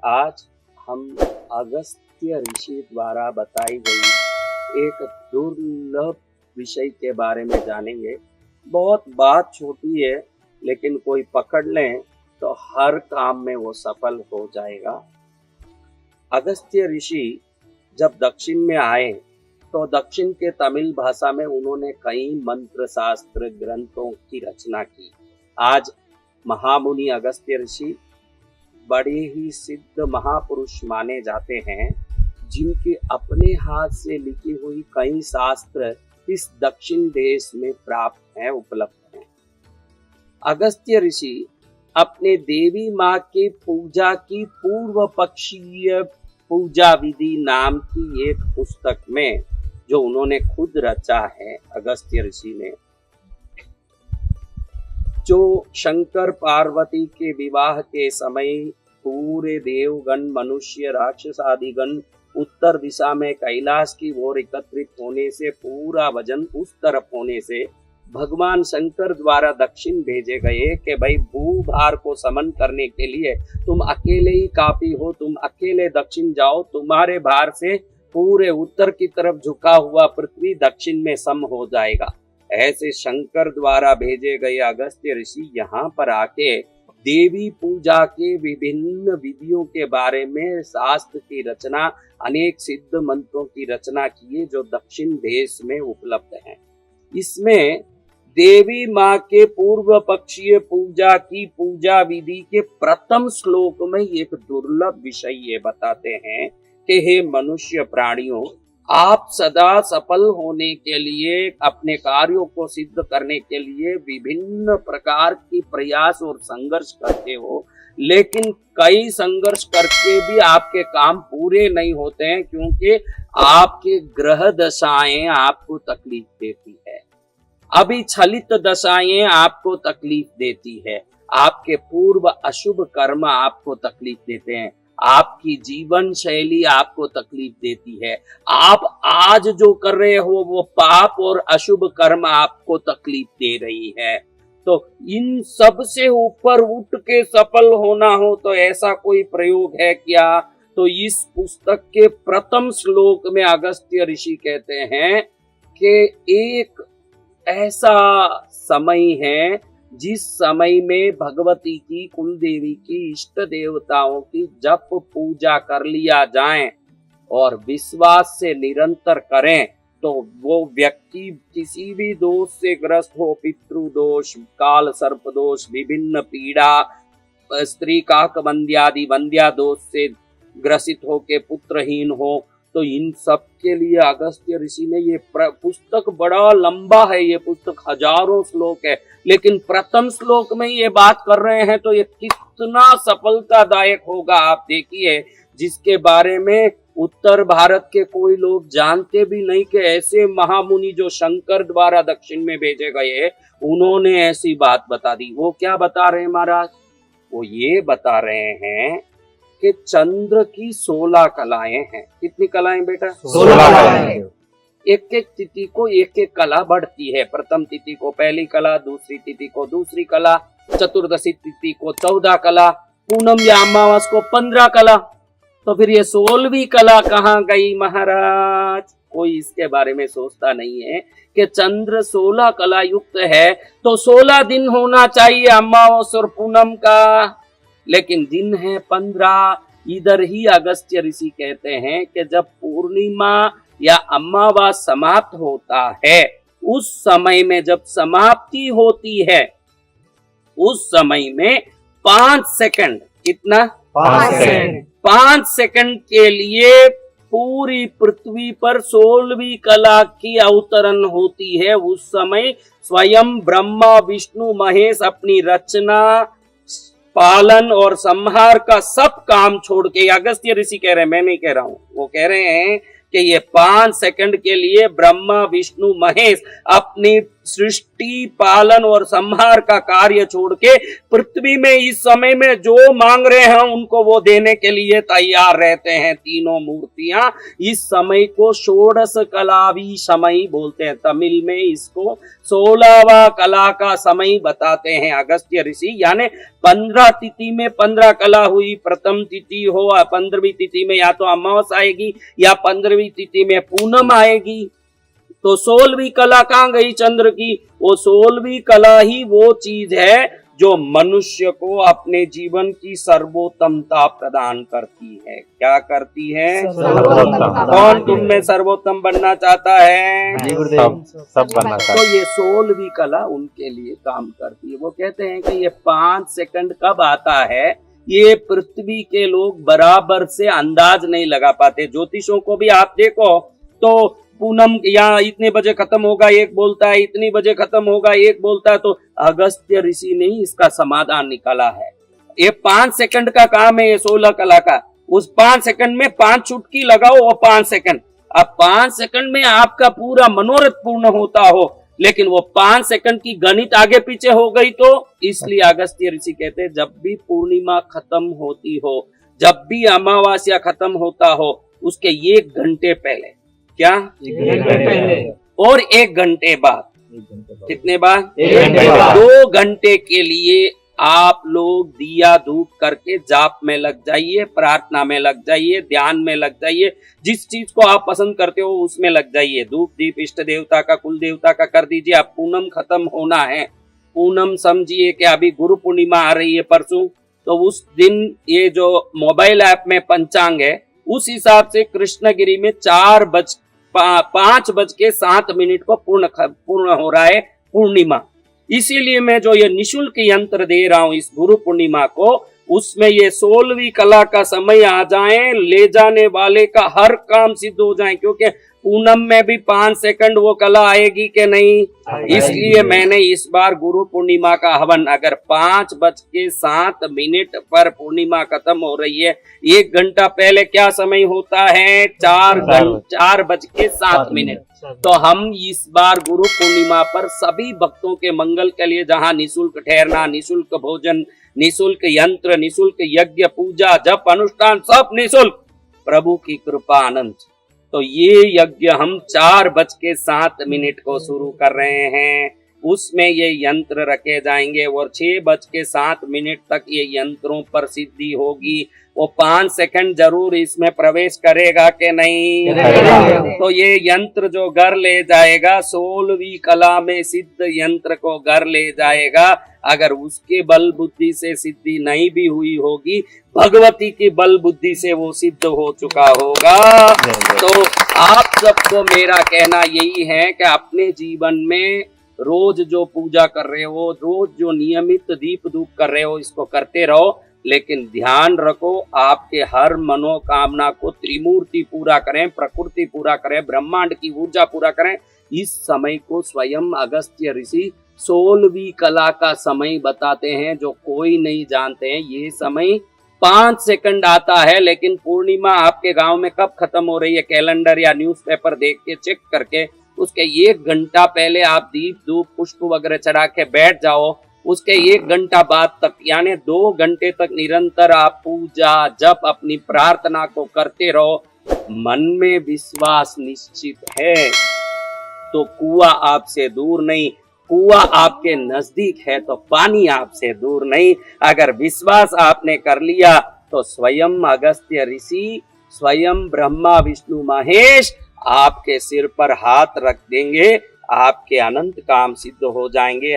आज हम अगस्त्य ऋषि द्वारा बताई गई एक दुर्लभ विषय के बारे में जानेंगे। बहुत बात छोटी है, लेकिन कोई पकड़ ले तो हर काम में वो सफल हो जाएगा। अगस्त्य ऋषि जब दक्षिण में आए तो दक्षिण के तमिल भाषा में उन्होंने कई मंत्र शास्त्र ग्रंथों की रचना की। आज महामुनि अगस्त्य ऋषि बड़े ही सिद्ध महापुरुष माने जाते हैं, जिनके अपने हाथ से लिखी हुई कई शास्त्र इस दक्षिण देश में प्राप्त हैं, उपलब्ध हैं। अगस्त्य ऋषि अपने देवी माँ की पूजा की पूर्व पक्षीय पूजा विधि नाम की एक पुस्तक में, जो उन्होंने खुद रचा है अगस्त्य ऋषि ने, जो शंकर पार्वती के विवाह के समय पूरे देवगण मनुष्य राक्षस आदिगण उत्तर दिशा में कैलाश की ओर एकत्रित होने से, पूरा वजन उस तरफ होने से भगवान शंकर द्वारा दक्षिण भेजे गए कि भाई भूभार को समन करने के लिए तुम अकेले ही काफी हो, तुम अकेले दक्षिण जाओ, तुम्हारे भार से पूरे उत्तर की तरफ झुका हुआ पृथ्वी दक्षिण में सम हो जाएगा। ऐसे शंकर द्वारा भेजे गए अगस्त्य ऋषि यहाँ पर आके देवी पूजा के विभिन्न विधियों के बारे में शास्त्र की रचना, अनेक सिद्ध मंत्रों की रचना किए, जो दक्षिण देश में उपलब्ध हैं। इसमें देवी माँ के पूर्व पक्षीय पूजा की पूजा विधि के प्रथम श्लोक में एक दुर्लभ विषय ये बताते हैं कि हे मनुष्य प्राणियों, आप सदा सफल होने के लिए, अपने कार्यों को सिद्ध करने के लिए विभिन्न प्रकार की प्रयास और संघर्ष करते हो, लेकिन कई संघर्ष करके भी आपके काम पूरे नहीं होते हैं, क्योंकि आपके ग्रह दशाएं आपको तकलीफ देती है, अभी छलित दशाएं आपको तकलीफ देती है, आपके पूर्व अशुभ कर्म आपको तकलीफ देते हैं, आपकी जीवन शैली आपको तकलीफ देती है, आप आज जो कर रहे हो वो पाप और अशुभ कर्म आपको तकलीफ दे रही है। तो इन सब से ऊपर उठ के सफल होना हो तो ऐसा कोई प्रयोग है क्या? तो इस पुस्तक के प्रथम श्लोक में अगस्त्य ऋषि कहते हैं कि एक ऐसा समय है जिस समय में भगवती की, कुल देवी की, इष्ट देवताओं की जप पूजा कर लिया जाए और विश्वास से निरंतर करें तो वो व्यक्ति किसी भी दोष से ग्रस्त हो, पितृ दोष, काल सर्प दोष, विभिन्न पीड़ा, स्त्री काक वंद्यादि वंद्या दोष से ग्रसित हो के पुत्रहीन हो, तो इन सब के लिए अगस्त्य ऋषि ने ये पुस्तक, बड़ा लंबा है ये पुस्तक, हजारों श्लोक है, लेकिन प्रथम श्लोक में ये बात कर रहे हैं तो ये कितना सफलतादायक होगा आप देखिए, जिसके बारे में उत्तर भारत के कोई लोग जानते भी नहीं कि ऐसे महामुनि जो शंकर द्वारा दक्षिण में भेजे गए, उन्होंने ऐसी बात बता दी। वो क्या बता रहे हैं महाराज? वो ये बता रहे हैं कि चंद्र की 16 कलाएं हैं। कितनी कलाएं बेटा? 16 कलाएं। एक एक तिथि को एक एक कला बढ़ती है। प्रथम तिथि को पहली कला, दूसरी तिथि को दूसरी कला, चतुर्दशी तिथि को 14 कला, पूनम या अमावस को 15 कला। तो फिर ये 16वीं कला कहाँ गई महाराज? कोई इसके बारे में सोचता नहीं है कि चंद्र 16 कला युक्त है तो 16 दिन होना चाहिए अमावस और पूनम का, लेकिन दिन है 15। इधर ही अगस्त्य ऋषि कहते हैं कि जब पूर्णिमा या अमावस समाप्त होता है, उस समय में जब समाप्ति होती है, उस समय में 5 सेकंड, कितना? 5 सेकंड के लिए पूरी पृथ्वी पर 16वीं कला की अवतरण होती है। उस समय स्वयं ब्रह्मा विष्णु महेश अपनी रचना, पालन और संहार का सब काम छोड़ के, अगस्त्य ऋषि कह रहे हैं, मैं नहीं कह रहा हूं, वो कह रहे हैं कि ये 5 सेकंड के लिए ब्रह्मा विष्णु महेश अपनी सृष्टि पालन और संहार का कार्य छोड़ के पृथ्वी में इस समय में जो मांग रहे हैं उनको वो देने के लिए तैयार रहते हैं। तीनों मूर्तियां इस समय को षोडश कलावी समय बोलते हैं, तमिल में इसको 16वां कला का समय बताते हैं अगस्त्य ऋषि। यानी 15 तिथि में 15 कला हुई, प्रथम तिथि हो 15वीं तिथि में या तो अमावस आएगी या 15वीं तिथि में पूनम आएगी। तो 16वीं कला कहाँ गई चंद्र की? वो 16वीं कला ही वो चीज है जो मनुष्य को अपने जीवन की सर्वोत्तमता प्रदान करती है। क्या करती है? कौन तुम में सर्वोत्तम बनना चाहता है? सब बनना चाहता है। तो ये 16वीं कला उनके लिए काम करती है। वो कहते हैं कि ये 5 सेकंड कब आता है, ये पृथ्वी के लोग बराबर से अंदाज नहीं लगा पाते। ज्योतिषों को भी आप देखो तो पूनम या इतने बजे खत्म होगा एक बोलता है, इतनी बजे खत्म होगा एक बोलता है। तो अगस्त्य ऋषि ने इसका समाधान निकाला है। ये 5 सेकंड का काम है ये 16 कला का। उस 5 सेकंड में 5 चुटकी लगाओ वो 5 सेकंड। अब 5 सेकंड में आपका पूरा मनोरथ पूर्ण होता हो, लेकिन वो 5 सेकंड की गणित आगे पीछे हो गई तो इसलिए अगस्त्य ऋषि कहते हैं जब भी पूर्णिमा खत्म होती हो, जब भी अमावस्या खत्म होता हो, उसके 1 घंटे पहले, क्या 1 घंटे पहले और 1 घंटे बाद, कितने बाद? 1 घंटे बाद 2 घंटे के लिए आप लोग दिया धूप करके जाप में लग जाइए, प्रार्थना में लग जाइए, ध्यान में लग जाइए, जिस चीज को आप पसंद करते हो उसमें लग जाइए। धूप दीप इष्ट देवता का, कुल देवता का कर दीजिए। अब पूनम खत्म होना है, पूनम समझिए कि अभी गुरु पूर्णिमा आ रही है परसों, तो उस दिन ये जो मोबाइल ऐप में पंचांग है उस हिसाब से कृष्णगिरी में 5:07 को पूर्ण हो रहा है पूर्णिमा। इसीलिए मैं जो ये निशुल्क यंत्र दे रहा हूं इस गुरु पूर्णिमा को, उसमें ये 16वीं कला का समय आ जाए, ले जाने वाले का हर काम सिद्ध हो जाए। क्योंकि पूनम में भी 5 सेकंड वो कला आएगी कि नहीं, इसलिए मैंने इस बार गुरु पूर्णिमा का हवन, अगर 5:07 पर पूर्णिमा खत्म हो रही है, 1 घंटा पहले क्या समय होता है? 4:07। तो हम इस बार गुरु पूर्णिमा पर सभी भक्तों के मंगल के लिए, जहाँ निशुल्क ठहरना, निशुल्क भोजन, निशुल्क यंत्र, निशुल्क यज्ञ, पूजा, जप, अनुष्ठान सब निशुल्क, प्रभु की कृपा अनंत। तो ये यज्ञ हम 4:07 को शुरू कर रहे हैं। उसमें ये यंत्र रखे जाएंगे और 6:07 तक ये यंत्रों पर सिद्धि होगी। वो 5 सेकंड जरूर इसमें प्रवेश करेगा कि नहीं? तो ये यंत्र जो घर ले जाएगा, 16वीं कला में सिद्ध यंत्र को घर ले जाएगा। अगर उसके बल बुद्धि से सिद्धि नहीं भी हुई होगी, भगवती की बल बुद्धि से वो सिद्ध हो चुका होगा। तो आप सबको मेरा कहना यही है कि अपने जीवन में रोज जो पूजा कर रहे हो, रोज जो नियमित दीप धूप कर रहे हो, इसको करते रहो। लेकिन ध्यान रखो आपके हर मनोकामना को त्रिमूर्ति पूरा करें, प्रकृति पूरा करें, ब्रह्मांड की ऊर्जा पूरा करें। इस समय को स्वयं अगस्त्य ऋषि 16वीं कला का समय बताते हैं, जो कोई नहीं जानते हैं। ये समय 5 सेकंड आता है, लेकिन पूर्णिमा आपके गांव में कब खत्म हो रही है, कैलेंडर या न्यूज़पेपर देख के चेक करके उसके 1 घंटा पहले आप दीप धूप पुष्प वगैरह चढ़ा के बैठ जाओ। उसके 1 घंटा बाद तक, यानी 2 घंटे तक निरंतर आप पूजा जप अपनी प्रार्थना को करते रहो। मन में विश्वास निश्चित है तो कुआं आपसे दूर नहीं, कुआं आपके नजदीक है तो पानी आपसे दूर नहीं। अगर विश्वास आपने कर लिया तो स्वयं अगस्त्य ऋषि, स्वयं ब्रह्मा विष्णु महेश आपके सिर पर हाथ रख देंगे, आपके अनंत काम सिद्ध हो जाएंगे।